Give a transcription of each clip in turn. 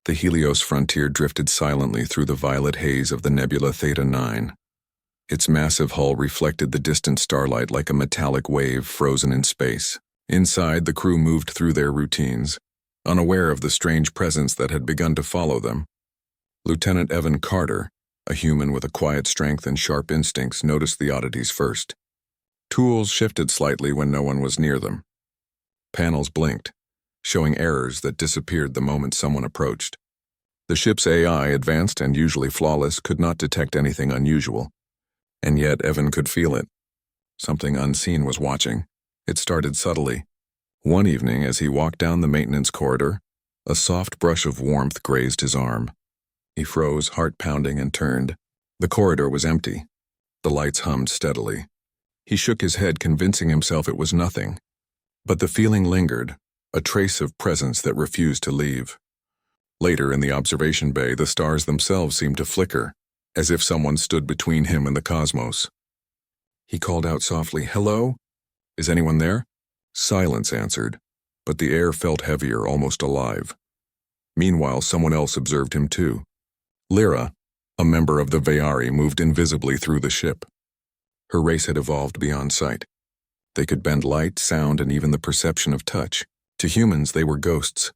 The Helios frontier drifted silently through the violet haze of the nebula Theta 9. Its massive hull reflected the distant starlight like a metallic wave frozen in space. Inside, the crew moved through their routines, unaware of the strange presence that had begun to follow them. Lieutenant Evan Carter, a human with a quiet strength and sharp instincts, noticed the oddities first. Tools shifted slightly when no one was near them. Panels blinked, showing errors that disappeared the moment someone approached. The ship's AI, advanced and usually flawless, could not detect anything unusual. And yet Evan could feel it. Something unseen was watching. It started subtly. One evening, as he walked down the maintenance corridor, a soft brush of warmth grazed his arm. He froze, heart pounding, and turned. The corridor was empty. The lights hummed steadily. He shook his head, convincing himself it was nothing. But the feeling lingered, a trace of presence that refused to leave. Later, in the observation bay, the stars themselves seemed to flicker, as if someone stood between him and the cosmos. He called out softly, "Hello? Is anyone there?" Silence answered, but the air felt heavier, almost alive. Meanwhile, someone else observed him too. Lyra, a member of the Veari, moved invisibly through the ship. Her race had evolved beyond sight. They could bend light, sound, and even the perception of touch. To humans, they were ghosts,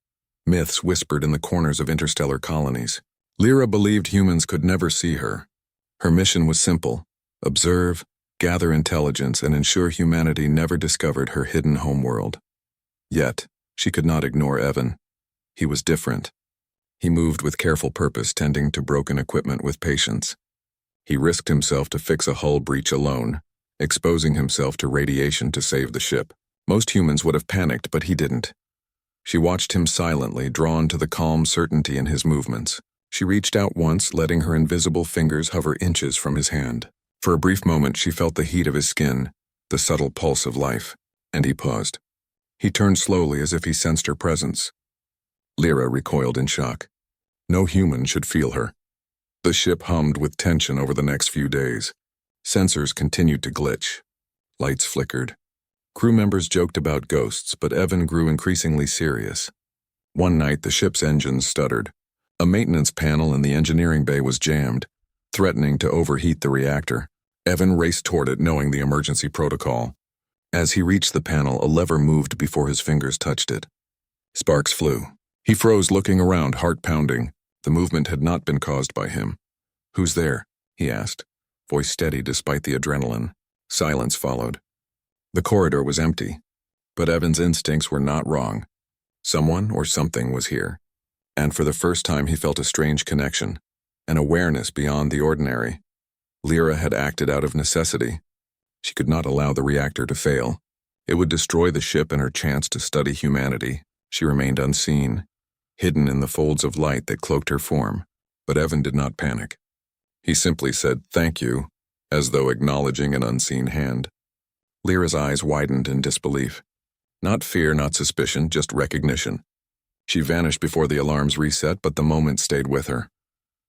myths whispered in the corners of interstellar colonies. Lyra believed humans could never see her. Her mission was simple: observe, gather intelligence, and ensure humanity never discovered her hidden homeworld. Yet, she could not ignore Evan. He was different. He moved with careful purpose, tending to broken equipment with patience. He risked himself to fix a hull breach alone, exposing himself to radiation to save the ship. Most humans would have panicked, but he didn't. She watched him silently, drawn to the calm certainty in his movements. She reached out once, letting her invisible fingers hover inches from his hand. For a brief moment, she felt the heat of his skin, the subtle pulse of life, and he paused. He turned slowly as if he sensed her presence. Lyra recoiled in shock. No human should feel her. The ship hummed with tension over the next few days. Sensors continued to glitch. Lights flickered. Crew members joked about ghosts, but Evan grew increasingly serious. One night, the ship's engines stuttered. A maintenance panel in the engineering bay was jammed, threatening to overheat the reactor. Evan raced toward it, knowing the emergency protocol. As he reached the panel, a lever moved before his fingers touched it. Sparks flew. He froze, looking around, heart pounding. The movement had not been caused by him. "Who's there?" he asked, voice steady despite the adrenaline. Silence followed. The corridor was empty, but Evan's instincts were not wrong. Someone or something was here, and for the first time he felt a strange connection, an awareness beyond the ordinary. Lyra had acted out of necessity. She could not allow the reactor to fail. It would destroy the ship and her chance to study humanity. She remained unseen, hidden in the folds of light that cloaked her form, but Evan did not panic. He simply said, "Thank you," as though acknowledging an unseen hand. Lyra's eyes widened in disbelief. Not fear, not suspicion, just recognition. She vanished before the alarms reset, but the moment stayed with her.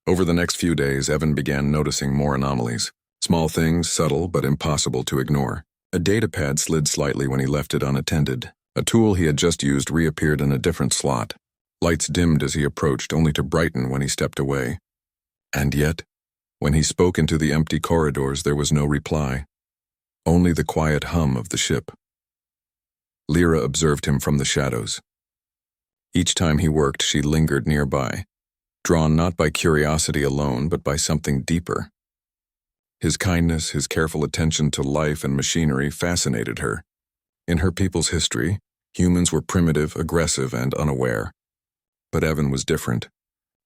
Over the next few days, Evan began noticing more anomalies. Small things, subtle but impossible to ignore. A datapad slid slightly when he left it unattended. A tool he had just used reappeared in a different slot. Lights dimmed as he approached, only to brighten when he stepped away. And yet, when he spoke into the empty corridors, there was no reply. Only the quiet hum of the ship. Lyra observed him from the shadows. Each time he worked, she lingered nearby, drawn not by curiosity alone, but by something deeper. His kindness, his careful attention to life and machinery fascinated her. In her people's history, humans were primitive, aggressive, and unaware. But Evan was different.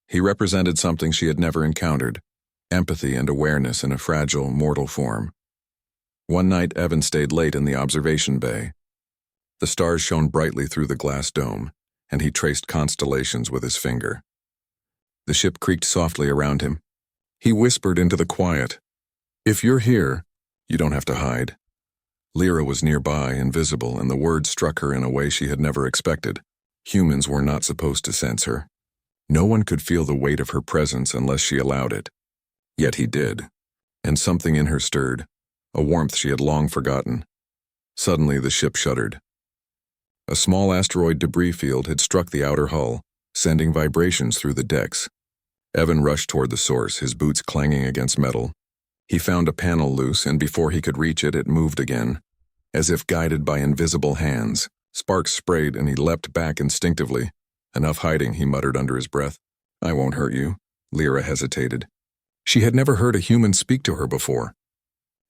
He represented something she had never encountered: empathy and awareness in a fragile, mortal form. One night, Evan stayed late in the observation bay. The stars shone brightly through the glass dome, and he traced constellations with his finger. The ship creaked softly around him. He whispered into the quiet, "If you're here, you don't have to hide." Lyra was nearby, invisible, and the words struck her in a way she had never expected. Humans were not supposed to sense her. No one could feel the weight of her presence unless she allowed it. Yet he did, and something in her stirred, a warmth she had long forgotten. Suddenly the ship shuddered. A small asteroid debris field had struck the outer hull, sending vibrations through the decks. Evan rushed toward the source, his boots clanging against metal. He found a panel loose, and before he could reach it, it moved again. As if guided by invisible hands, sparks sprayed and he leapt back instinctively. Enough hiding, he muttered under his breath. I won't hurt you. Lyra hesitated. She had never heard a human speak to her before.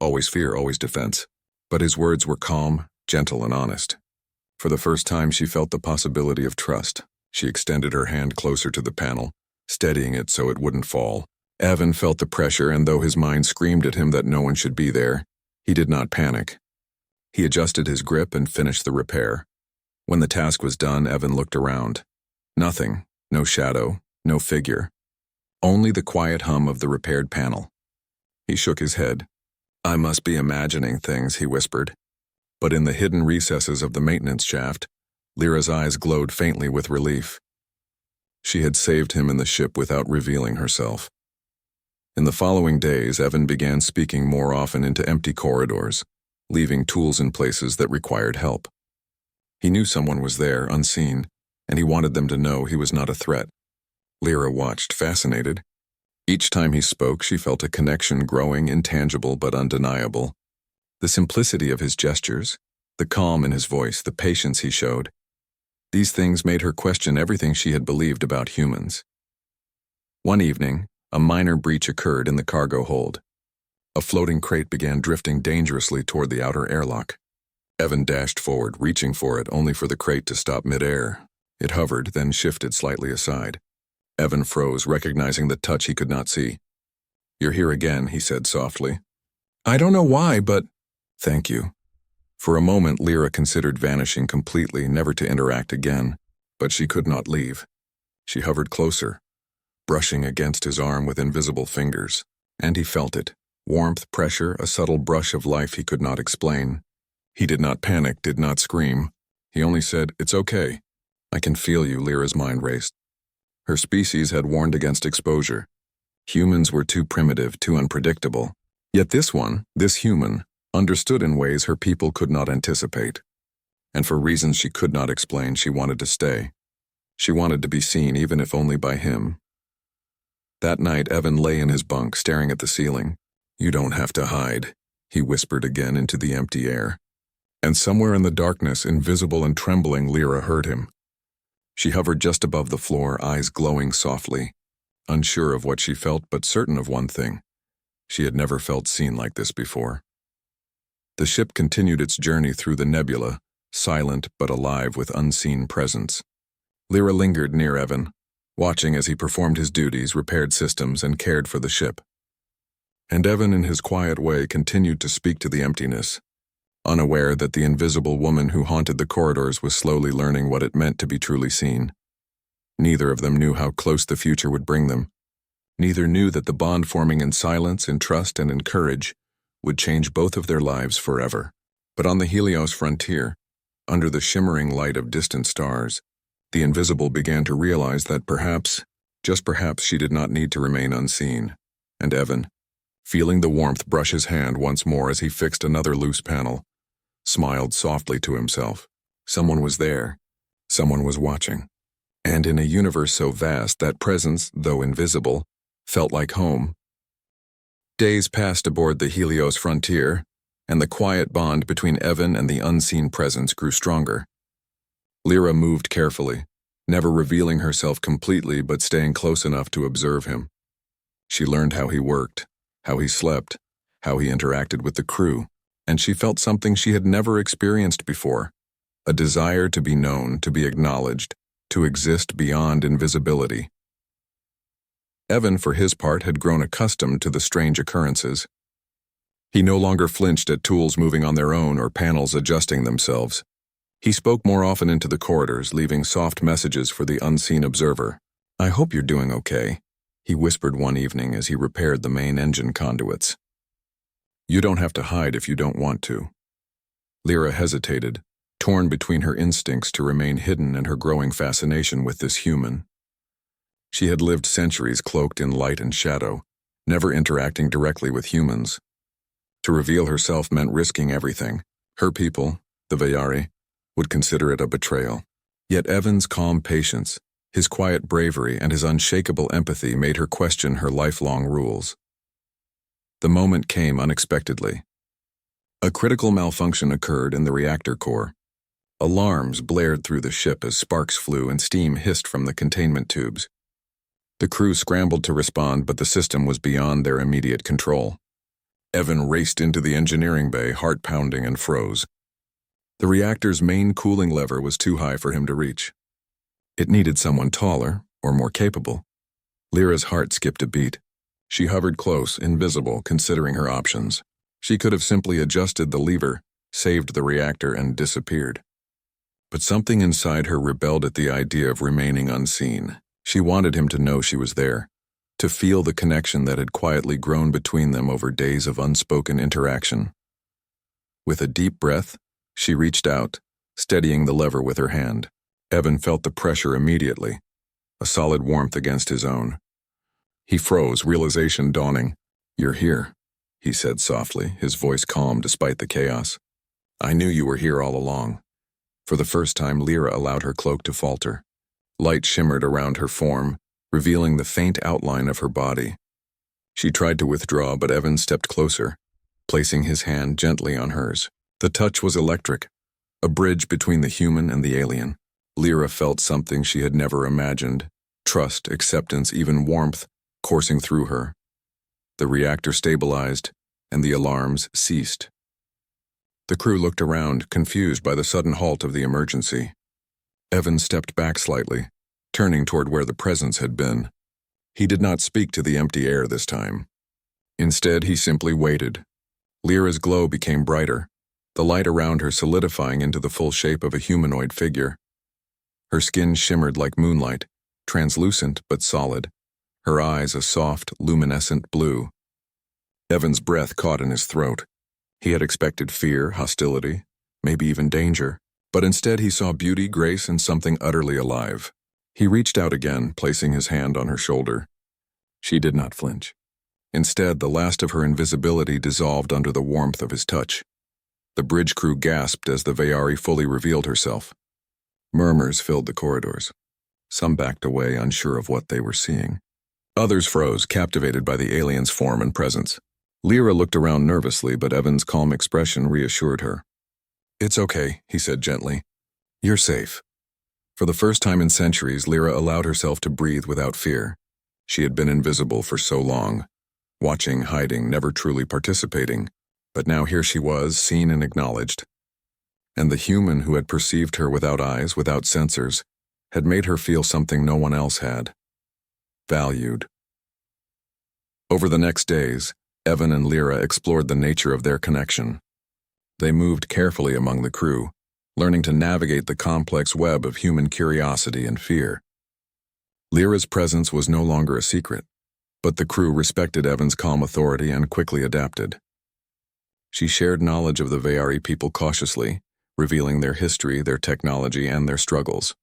Always fear, always defense. But his words were calm, gentle, and honest. For the first time, she felt the possibility of trust. She extended her hand closer to the panel, steadying it so it wouldn't fall. Evan felt the pressure, and though his mind screamed at him that no one should be there, he did not panic. He adjusted his grip and finished the repair. When the task was done, Evan looked around. Nothing, no shadow, no figure. Only the quiet hum of the repaired panel. He shook his head. I must be imagining things, he whispered. But in the hidden recesses of the maintenance shaft, Lyra's eyes glowed faintly with relief. She had saved him in the ship without revealing herself. In the following days, Evan began speaking more often into empty corridors, leaving tools in places that required help. He knew someone was there, unseen, and he wanted them to know he was not a threat. Lyra watched, fascinated. Each time he spoke, she felt a connection growing, intangible but undeniable. The simplicity of his gestures, the calm in his voice, the patience he showed. These things made her question everything she had believed about humans. One evening, a minor breach occurred in the cargo hold. A floating crate began drifting dangerously toward the outer airlock. Evan dashed forward, reaching for it only for the crate to stop midair. It hovered, then shifted slightly aside. Evan froze, recognizing the touch he could not see. You're here again, he said softly. I don't know why, but... Thank you. For a moment, Lyra considered vanishing completely, never to interact again, but she could not leave. She hovered closer, brushing against his arm with invisible fingers, and he felt it. Warmth, pressure, a subtle brush of life he could not explain. He did not panic, did not scream. He only said, It's okay. I can feel you, Lyra's mind raced. Her species had warned against exposure. Humans were too primitive, too unpredictable. Yet this one, this human, understood in ways her people could not anticipate. And for reasons she could not explain, she wanted to stay. She wanted to be seen, even if only by him. That night, Evan lay in his bunk, staring at the ceiling. You don't have to hide, he whispered again into the empty air. And somewhere in the darkness, invisible and trembling, Lyra heard him. She hovered just above the floor, eyes glowing softly, unsure of what she felt, but certain of one thing. She had never felt seen like this before. The ship continued its journey through the nebula, silent but alive with unseen presence. Lyra lingered near Evan, watching as he performed his duties, repaired systems, and cared for the ship. And Evan, in his quiet way, continued to speak to the emptiness, unaware that the invisible woman who haunted the corridors was slowly learning what it meant to be truly seen. Neither of them knew how close the future would bring them. Neither knew that the bond forming in silence, in trust, and in courage would change both of their lives forever. But on the Helios frontier, under the shimmering light of distant stars, the invisible began to realize that perhaps, just perhaps, she did not need to remain unseen. And Evan, feeling the warmth brush his hand once more as he fixed another loose panel, smiled softly to himself. Someone was there. Someone was watching. And in a universe so vast, that presence, though invisible, felt like home. Days passed aboard the Helios frontier, and the quiet bond between Evan and the unseen presence grew stronger. Lyra moved carefully, never revealing herself completely but staying close enough to observe him. She learned how he worked, how he slept, how he interacted with the crew, and she felt something she had never experienced before, a desire to be known, to be acknowledged, to exist beyond invisibility. Evan, for his part, had grown accustomed to the strange occurrences. He no longer flinched at tools moving on their own or panels adjusting themselves. He spoke more often into the corridors, leaving soft messages for the unseen observer. I hope you're doing okay, he whispered one evening as he repaired the main engine conduits. You don't have to hide if you don't want to. Lyra hesitated, torn between her instincts to remain hidden and her growing fascination with this human. She had lived centuries cloaked in light and shadow, never interacting directly with humans. To reveal herself meant risking everything. Her people, the Veyari, would consider it a betrayal. Yet Evan's calm patience, His quiet bravery and his unshakable empathy made her question her lifelong rules. The moment came unexpectedly. A critical malfunction occurred in the reactor core. Alarms blared through the ship as sparks flew and steam hissed from the containment tubes. The crew scrambled to respond, but the system was beyond their immediate control. Evan raced into the engineering bay, heart pounding, and froze. The reactor's main cooling lever was too high for him to reach. It needed someone taller or more capable. Lyra's heart skipped a beat. She hovered close, invisible, considering her options. She could have simply adjusted the lever, saved the reactor, and disappeared. But something inside her rebelled at the idea of remaining unseen. She wanted him to know she was there, to feel the connection that had quietly grown between them over days of unspoken interaction. With a deep breath, she reached out, steadying the lever with her hand. Evan felt the pressure immediately, a solid warmth against his own. He froze, realization dawning. "You're here," he said softly, his voice calm despite the chaos. "I knew you were here all along." For the first time, Lyra allowed her cloak to falter. Light shimmered around her form, revealing the faint outline of her body. She tried to withdraw, but Evan stepped closer, placing his hand gently on hers. The touch was electric, a bridge between the human and the alien. Lyra felt something she had never imagined, trust, acceptance, even warmth, coursing through her. The reactor stabilized, and the alarms ceased. The crew looked around, confused by the sudden halt of the emergency. Evan stepped back slightly, turning toward where the presence had been. He did not speak to the empty air this time. Instead, he simply waited. Lyra's glow became brighter, the light around her solidifying into the full shape of a humanoid figure. Her skin shimmered like moonlight, translucent but solid, her eyes a soft, luminescent blue. Evan's breath caught in his throat. He had expected fear, hostility, maybe even danger, but instead he saw beauty, grace, and something utterly alive. He reached out again, placing his hand on her shoulder. She did not flinch. Instead, the last of her invisibility dissolved under the warmth of his touch. The bridge crew gasped as the Veyari fully revealed herself. Murmurs filled the corridors. Some backed away, unsure of what they were seeing. Others froze, captivated by the alien's form and presence. Lyra looked around nervously, but Evan's calm expression reassured her. "It's okay," he said gently. "You're safe." For the first time in centuries, Lyra allowed herself to breathe without fear. She had been invisible for so long, watching, hiding, never truly participating. But now here she was, seen and acknowledged. And the human who had perceived her without eyes, without sensors, had made her feel something no one else had. Valued. Over the next days, Evan and Lyra explored the nature of their connection. They moved carefully among the crew, learning to navigate the complex web of human curiosity and fear. Lyra's presence was no longer a secret, but the crew respected Evan's calm authority and quickly adapted. She shared knowledge of the Veyari people cautiously, revealing their history, their technology, and their struggles.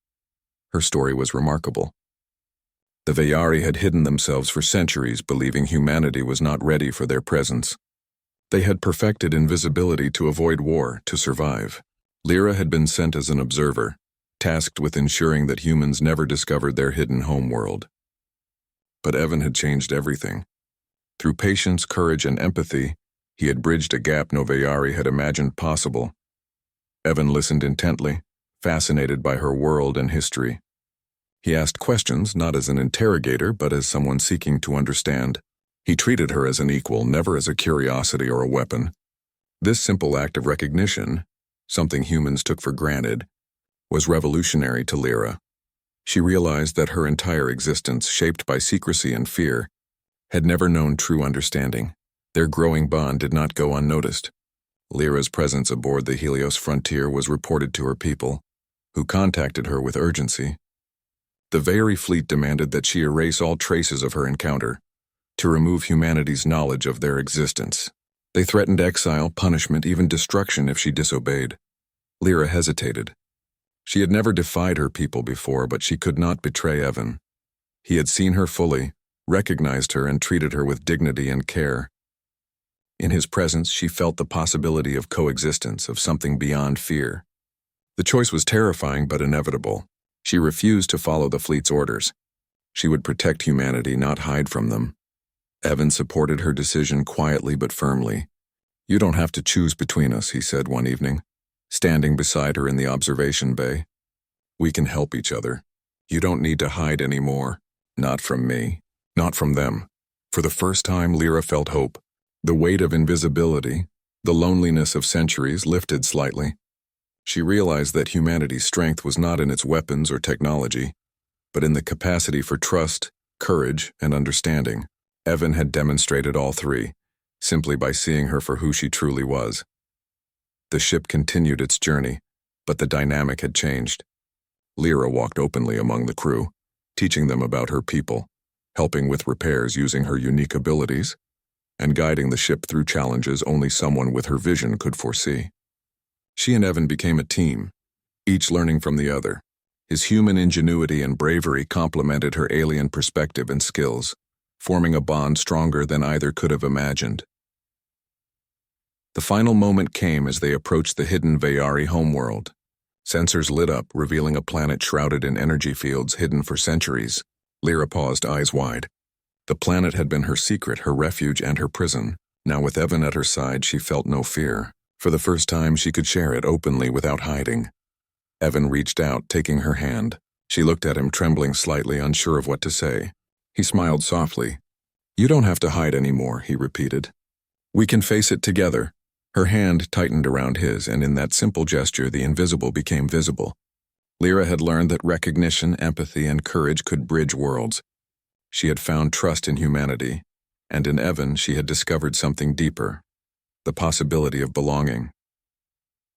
Her story was remarkable. The Veyari had hidden themselves for centuries, believing humanity was not ready for their presence. They had perfected invisibility to avoid war, to survive. Lyra had been sent as an observer, tasked with ensuring that humans never discovered their hidden homeworld. But Evan had changed everything. Through patience, courage, and empathy, he had bridged a gap no Veyari had imagined possible. Evan listened intently, fascinated by her world and history. He asked questions not as an interrogator, but as someone seeking to understand. He treated her as an equal, never as a curiosity or a weapon. This simple act of recognition, something humans took for granted, was revolutionary to Lyra. She realized that her entire existence, shaped by secrecy and fear, had never known true understanding. Their growing bond did not go unnoticed. Lyra's presence aboard the Helios frontier was reported to her people, who contacted her with urgency. The Veyari fleet demanded that she erase all traces of her encounter, to remove humanity's knowledge of their existence. They threatened exile, punishment, even destruction if she disobeyed. Lyra hesitated. She had never defied her people before, but she could not betray Evan. He had seen her fully, recognized her, and treated her with dignity and care. In his presence, she felt the possibility of coexistence, of something beyond fear. The choice was terrifying but inevitable. She refused to follow the fleet's orders. She would protect humanity, not hide from them. Evan supported her decision quietly but firmly. "You don't have to choose between us," he said one evening, standing beside her in the observation bay. "We can help each other. You don't need to hide anymore. Not from me. Not from them." For the first time, Lyra felt hope. The weight of invisibility, the loneliness of centuries, lifted slightly. She realized that humanity's strength was not in its weapons or technology, but in the capacity for trust, courage, and understanding. Evan had demonstrated all three, simply by seeing her for who she truly was. The ship continued its journey, but the dynamic had changed. Lyra walked openly among the crew, teaching them about her people, helping with repairs using her unique abilities, and guiding the ship through challenges only someone with her vision could foresee. She and Evan became a team, each learning from the other. His human ingenuity and bravery complemented her alien perspective and skills, forming a bond stronger than either could have imagined. The final moment came as they approached the hidden Veyari homeworld. Sensors lit up, revealing a planet shrouded in energy fields hidden for centuries. Lyra paused, eyes wide. The planet had been her secret, her refuge, and her prison. Now with Evan at her side, she felt no fear. For the first time, she could share it openly without hiding. Evan reached out, taking her hand. She looked at him, trembling slightly, unsure of what to say. He smiled softly. "You don't have to hide anymore," he repeated. "We can face it together." Her hand tightened around his, and in that simple gesture, the invisible became visible. Lyra had learned that recognition, empathy, and courage could bridge worlds. She had found trust in humanity, and in Evan she had discovered something deeper, the possibility of belonging.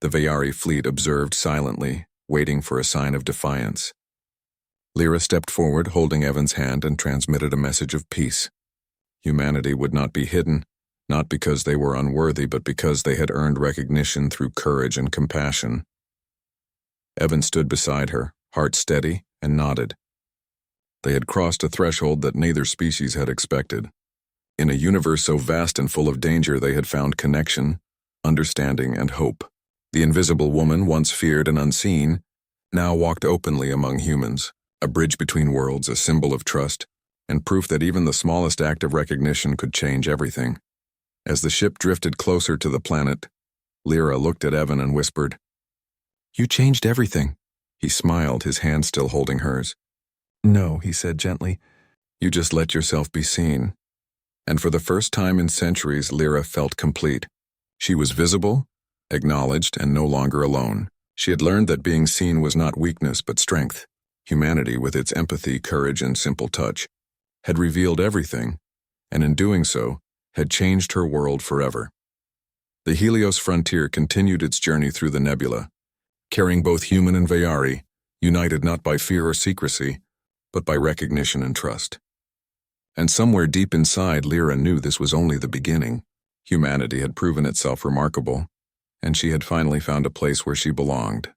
The Veyari fleet observed silently, waiting for a sign of defiance. Lyra stepped forward, holding Evan's hand, and transmitted a message of peace. Humanity would not be hidden, not because they were unworthy, but because they had earned recognition through courage and compassion. Evan stood beside her, heart steady, and nodded. They had crossed a threshold that neither species had expected. In a universe so vast and full of danger, they had found connection, understanding, and hope. The invisible woman, once feared and unseen, now walked openly among humans, a bridge between worlds, a symbol of trust, and proof that even the smallest act of recognition could change everything. As the ship drifted closer to the planet, Lyra looked at Evan and whispered, "You changed everything." He smiled, his hand still holding hers. "No," he said gently, "you just let yourself be seen." And for the first time in centuries, Lyra felt complete. She was visible, acknowledged, and no longer alone. She had learned that being seen was not weakness but strength. Humanity, with its empathy, courage, and simple touch, had revealed everything, and in doing so, had changed her world forever. The Helios frontier continued its journey through the nebula, carrying both human and Veyari, united not by fear or secrecy, but by recognition and trust. And somewhere deep inside, Lyra knew this was only the beginning. Humanity had proven itself remarkable, and she had finally found a place where she belonged.